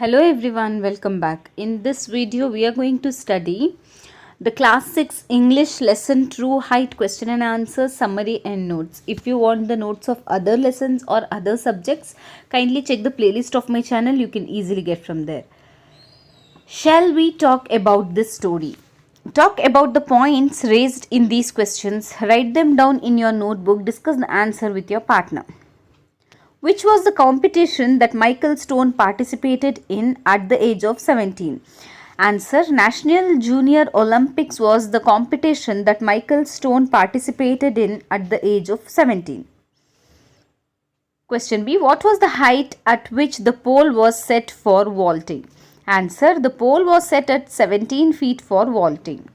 Hello everyone, welcome back. In this video, we are going to study the class 6 English lesson true height question and answer summary and notes. If you want the notes of other lessons or other subjects, kindly check the playlist of my channel. You can easily get from there. Shall we talk about this story? Talk about the points raised in these questions. Write them down in your notebook. Discuss the answer with your partner. Which was the competition that Michael Stone participated in at the age of 17? Answer: National Junior Olympics was the competition that Michael Stone participated in at the age of 17. Question B. What was the height at which the pole was set for vaulting? Answer: the pole was set at 17 feet for vaulting.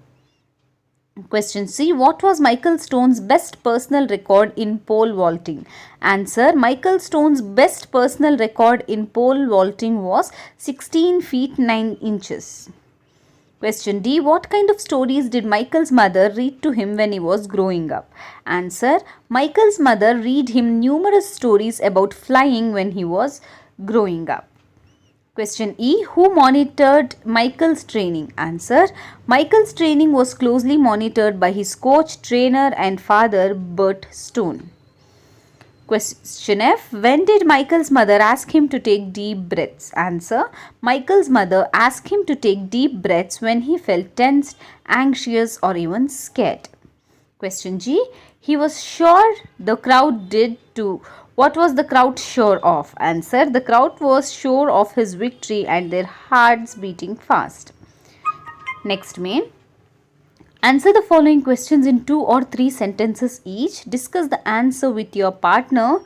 Question C. What was Michael Stone's best personal record in pole vaulting? Answer: Michael Stone's best personal record in pole vaulting was 16 feet 9 inches. Question D. What kind of stories did Michael's mother read to him when he was growing up? Answer: Michael's mother read him numerous stories about flying when he was growing up. Question E. Who monitored Michael's training? Answer: Michael's training was closely monitored by his coach, trainer and father, Bert Stone. Question F. When did Michael's mother ask him to take deep breaths? Answer: Michael's mother asked him to take deep breaths when he felt tensed, anxious or even scared. Question G. He was sure the crowd did too. What was the crowd sure of? Answer: the crowd was sure of his victory and their hearts beating fast. Next main. Answer the following questions in 2 or 3 sentences each. Discuss the answer with your partner.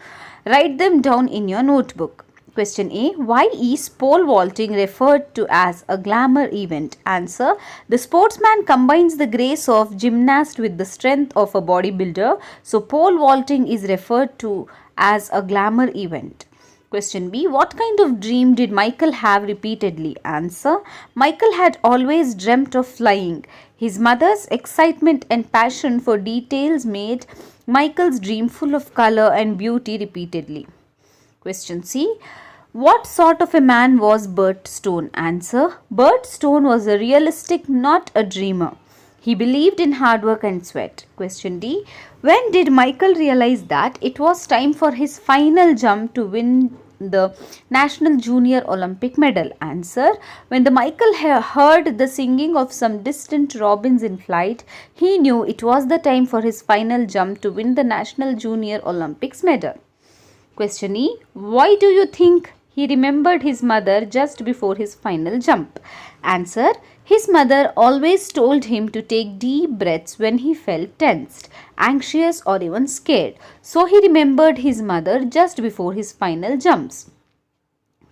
Write them down in your notebook. Question A. Why is pole vaulting referred to as a glamour event? Answer: the sportsman combines the grace of gymnast with the strength of a bodybuilder, so pole vaulting is referred to as a glamour event. Question B. What kind of dream did Michael have repeatedly? Answer: Michael had always dreamt of flying. His mother's excitement and passion for details made Michael's dream full of color and beauty repeatedly. Question C. What sort of a man was Bert Stone? Answer: Bert Stone was a realistic, not a dreamer. He believed in hard work and sweat. Question D. When did Michael realize that it was time for his final jump to win the National Junior Olympic medal? Answer: when the Michael heard the singing of some distant robins in flight, he knew it was the time for his final jump to win the National Junior Olympics medal. Question E. Why do you think he remembered his mother just before his final jump? Answer: his mother always told him to take deep breaths when he felt tensed, anxious or even scared. So he remembered his mother just before his final jumps.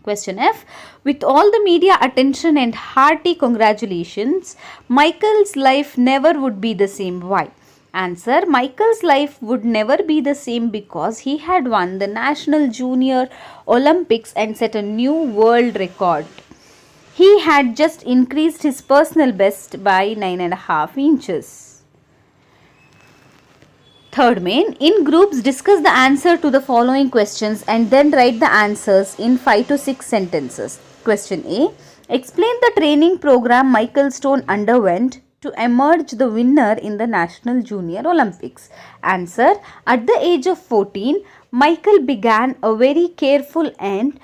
Question F. With all the media attention and hearty congratulations, Michael's life never would be the same. Why? Answer: Michael's life would never be the same because he had won the National Junior Olympics and set a new world record. He had just increased his personal best by 9.5 inches. Third main. In groups, discuss the answer to the following questions and then write the answers in 5 to 6 sentences. Question A. Explain the training program Michael Stone underwent to emerge the winner in the National Junior Olympics. Answer: at the age of 14, Michael began a very careful and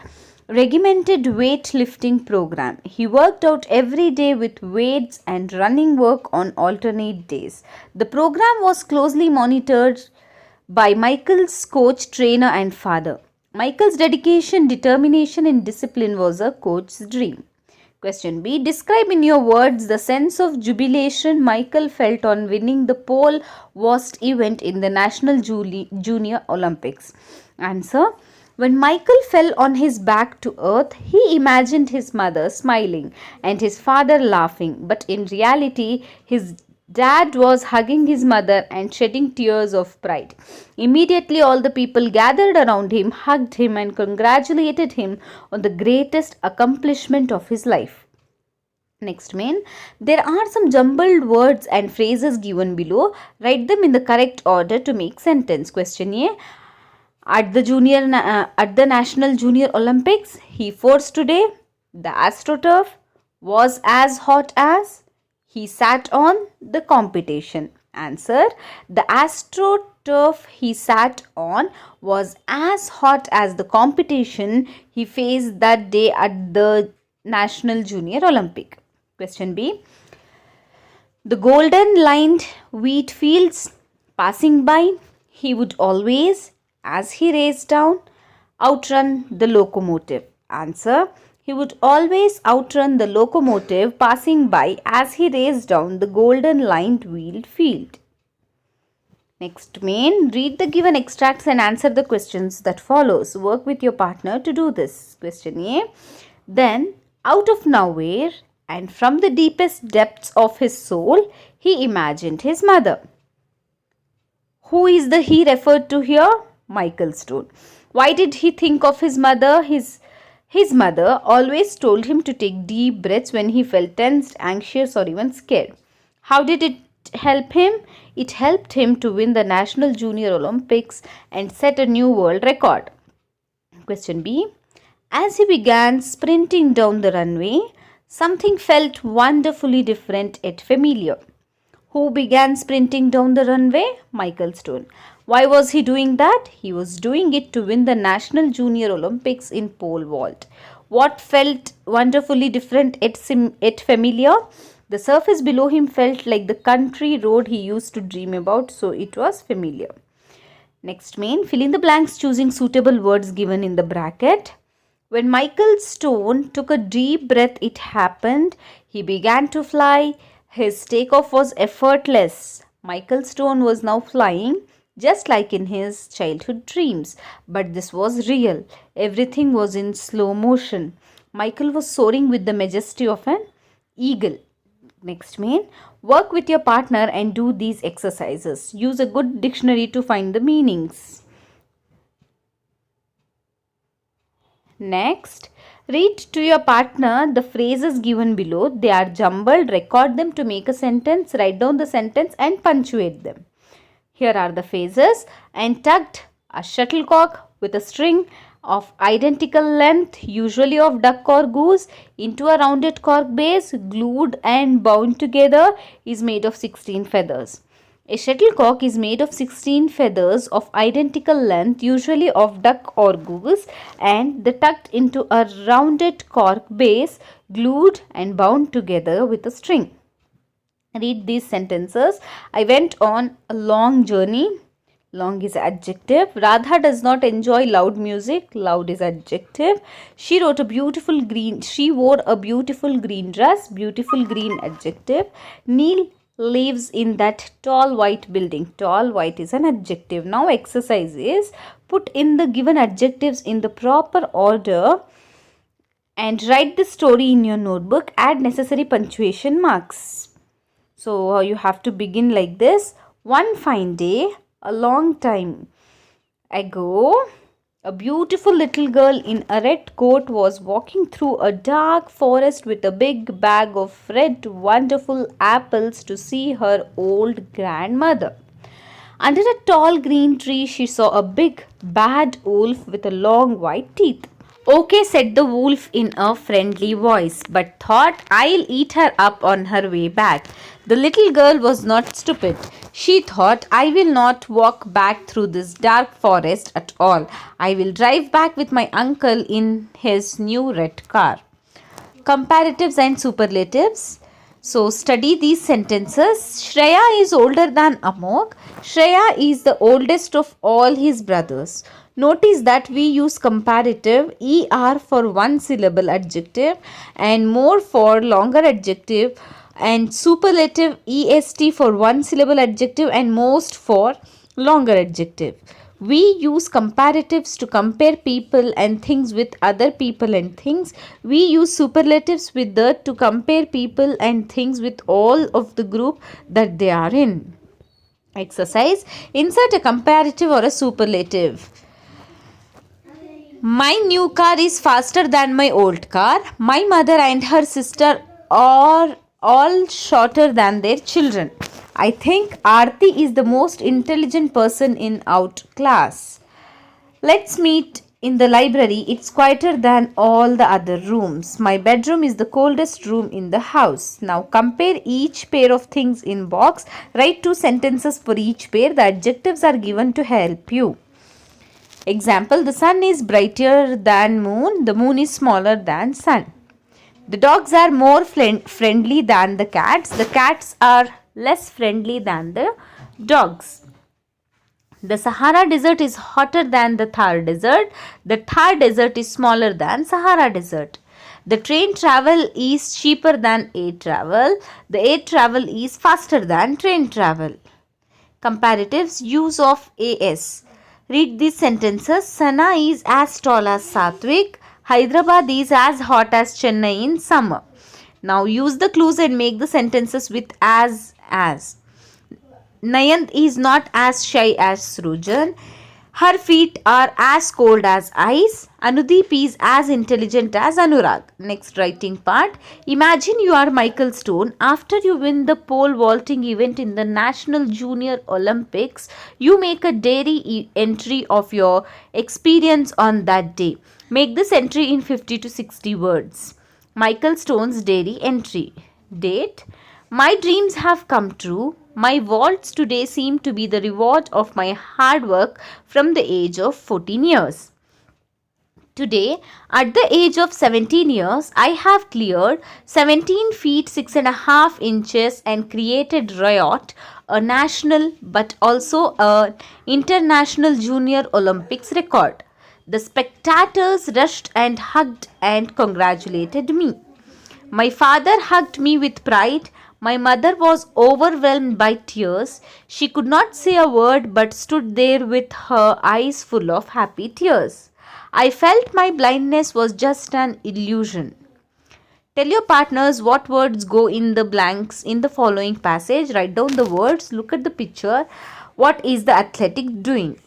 regimented weightlifting program. He worked out every day with weights and running work on alternate days. The program was closely monitored by Michael's coach, trainer and father. Michael's dedication, determination and discipline was a coach's dream. Question B. Describe in your words the sense of jubilation Michael felt on winning the pole vault event in the National Junior Olympics. Answer: when Michael fell on his back to earth, he imagined his mother smiling and his father laughing, but in reality, his dad was hugging his mother and shedding tears of pride. Immediately, all the people gathered around him, hugged him, and congratulated him on the greatest accomplishment of his life. Next main. There are some jumbled words and phrases given below. Write them in the correct order to make sentence. Question A. At the National Junior Olympics, he forced today. The AstroTurf was as hot as he sat on the competition. Answer. The AstroTurf he sat on was as hot as the competition he faced that day at the National Junior Olympic. Question B. The golden lined wheat fields passing by, he would always, as he raced down, outrun the locomotive. Answer. He would always outrun the locomotive passing by as he raced down the golden lined wheat field. Next main, read the given extracts and answer the questions that follows. Work with your partner to do this. Question A. Then, out of nowhere and from the deepest depths of his soul, he imagined his mother. Who is the he referred to here? Michael Stone. Why did he think of his mother? His mother always told him to take deep breaths when he felt tensed, anxious, or even scared. How did it help him? It helped him to win the National Junior Olympics and set a new world record. Question B. As he began sprinting down the runway, something felt wonderfully different yet familiar. Who began sprinting down the runway? Michael Stone. Why was he doing that? He was doing it to win the National Junior Olympics in pole vault. What felt wonderfully different yet familiar? The surface below him felt like the country road he used to dream about, so it was familiar. Next main, fill in the blanks choosing suitable words given in the bracket. When Michael Stone took a deep breath, it happened. He began to fly. His takeoff was effortless. Michael Stone was now flying, just like in his childhood dreams. But this was real. Everything was in slow motion. Michael was soaring with the majesty of an eagle. Next main, work with your partner and do these exercises. Use a good dictionary to find the meanings. Next, read to your partner the phrases given below. They are jumbled. Record them to make a sentence. Write down the sentence and punctuate them. Here are the phrases. And tucked a shuttlecock with a string of identical length, usually of duck or goose, into a rounded cork base, glued and bound together, is made of 16 feathers. A shuttlecock is made of 16 feathers of identical length, usually of duck or goose, and they tucked into a rounded cork base, glued and bound together with a string. Read these sentences. I went on a long journey. Long is adjective. Radha does not enjoy loud music. Loud is adjective. She wore a beautiful green dress. Beautiful green adjective. Neil lives in that tall white building. Tall white is an adjective. Now exercise is put in the given adjectives in the proper order and write the story in your notebook. Add necessary punctuation marks. So you have to begin like this. One fine day, a long time ago, a beautiful little girl in a red coat was walking through a dark forest with a big bag of red wonderful apples to see her old grandmother. Under a tall green tree, she saw a big bad wolf with a long white teeth. Okay, said the wolf in a friendly voice, but thought, I'll eat her up on her way back. The little girl was not stupid. She thought, I will not walk back through this dark forest at all. I will drive back with my uncle in his new red car. Comparatives and superlatives. So study these sentences. Shreya is older than Amok. Shreya is the oldest of all his brothers. Notice that we use comparative ER for one syllable adjective and more for longer adjective, and superlative EST for one syllable adjective and most for longer adjective. We use comparatives to compare people and things with other people and things. We use superlatives with the to compare people and things with all of the group that they are in. Exercise. Insert a comparative or a superlative. My new car is faster than my old car. My mother and her sister are all shorter than their children. I think Aarti is the most intelligent person in our class. Let's meet In the library, it's quieter than all the other rooms. My bedroom is the coldest room in the house. Now compare each pair of things in box. Write 2 sentences for each pair. The adjectives are given to help you. Example, the sun is brighter than moon. The moon is smaller than sun. The dogs are more friendly than the cats. The cats are less friendly than the dogs. The Sahara Desert is hotter than the Thar Desert. The Thar Desert is smaller than Sahara Desert. The train travel is cheaper than air travel. The air travel is faster than train travel. Comparatives, use of as. Read these sentences. Sana is as tall as Satvik. Hyderabad is as hot as Chennai in summer. Now use the clues and make the sentences with as. Nayant is not as shy as Srujan. Her feet are as cold as ice. Anudeep is as intelligent as Anurag. Next writing part. Imagine you are Michael Stone. After you win the pole vaulting event in the National Junior Olympics, you make a diary entry of your experience on that day. Make this entry in 50 to 60 words. Michael Stone's diary entry. Date. My dreams have come true. My vaults today seem to be the reward of my hard work from the age of 14 years. Today, at the age of 17 years, I have cleared 17 feet 6.5 inches and created Riot, a national but also an international junior Olympics record. The spectators rushed and hugged and congratulated me. My father hugged me with pride. My mother was overwhelmed by tears. She could not say a word but stood there with her eyes full of happy tears. I felt my blindness was just an illusion. Tell your partners what words go in the blanks in the following passage. Write down the words. Look at the picture. What is the athletic doing?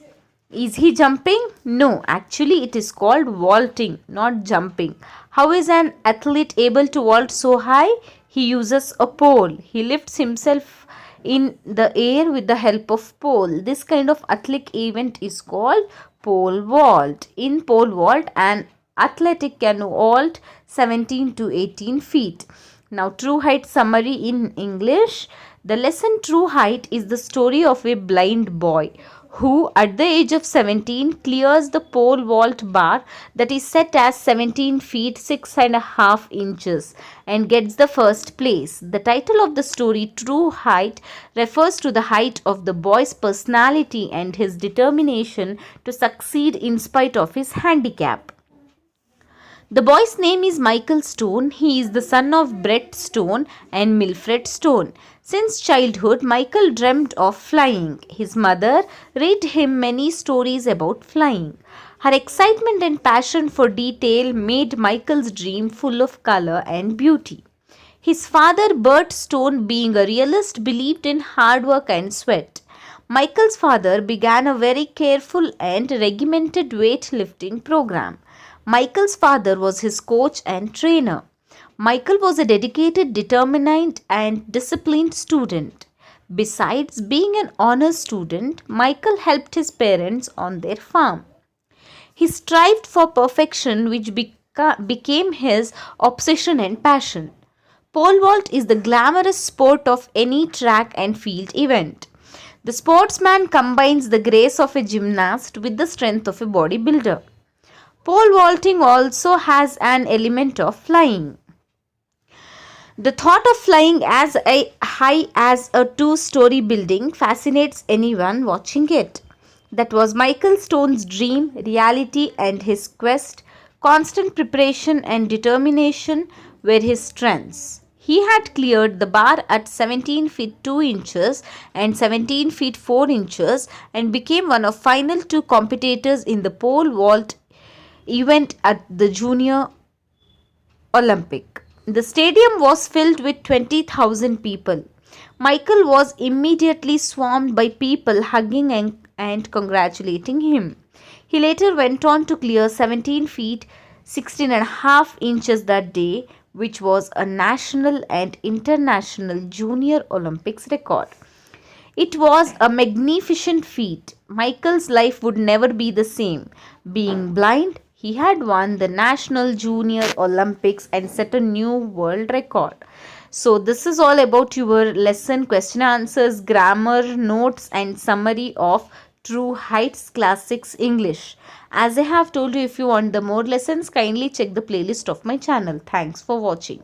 Is he jumping? No, actually it is called vaulting, not jumping. How is an athlete able to vault so high? He uses a pole. He lifts himself in the air with the help of pole. This kind of athletic event is called pole vault. In pole vault, an athletic can vault 17 to 18 feet. Now, true height summary in English. The lesson True Height is the story of a blind boy who at the age of 17 clears the pole vault bar that is set as 17 feet 6.5 inches and gets the first place. The title of the story True Height refers to the height of the boy's personality and his determination to succeed in spite of his handicap. The boy's name is Michael Stone. He is the son of Brett Stone and Milfred Stone. Since childhood, Michael dreamt of flying. His mother read him many stories about flying. Her excitement and passion for detail made Michael's dream full of color and beauty. His father, Bert Stone, being a realist, believed in hard work and sweat. Michael's father began a very careful and regimented weightlifting program. Michael's father was his coach and trainer. Michael was a dedicated, determined, and disciplined student. Besides being an honor student, Michael helped his parents on their farm. He strived for perfection, which became his obsession and passion. Pole vault is the glamorous sport of any track and field event. The sportsman combines the grace of a gymnast with the strength of a bodybuilder. Pole vaulting also has an element of flying. The thought of flying as high as a 2-story building fascinates anyone watching it. That was Michael Stone's dream, reality, and his quest. Constant preparation and determination were his strengths. He had cleared the bar at 17 feet 2 inches and 17 feet 4 inches and became one of final 2 competitors in the pole vault event at the Junior Olympic. The stadium was filled with 20,000 people. Michael was immediately swarmed by people hugging and congratulating him. He later went on to clear 17 feet 16.5 inches that day, which was a national and international junior Olympics record. It was a magnificent feat. Michael's life would never be the same. Being blind, he had won the National Junior Olympics and set a new world record. So, this is all about your lesson, question answers, grammar, notes, and summary of True Heights Classics English. As I have told you, if you want the more lessons, kindly check the playlist of my channel. Thanks for watching.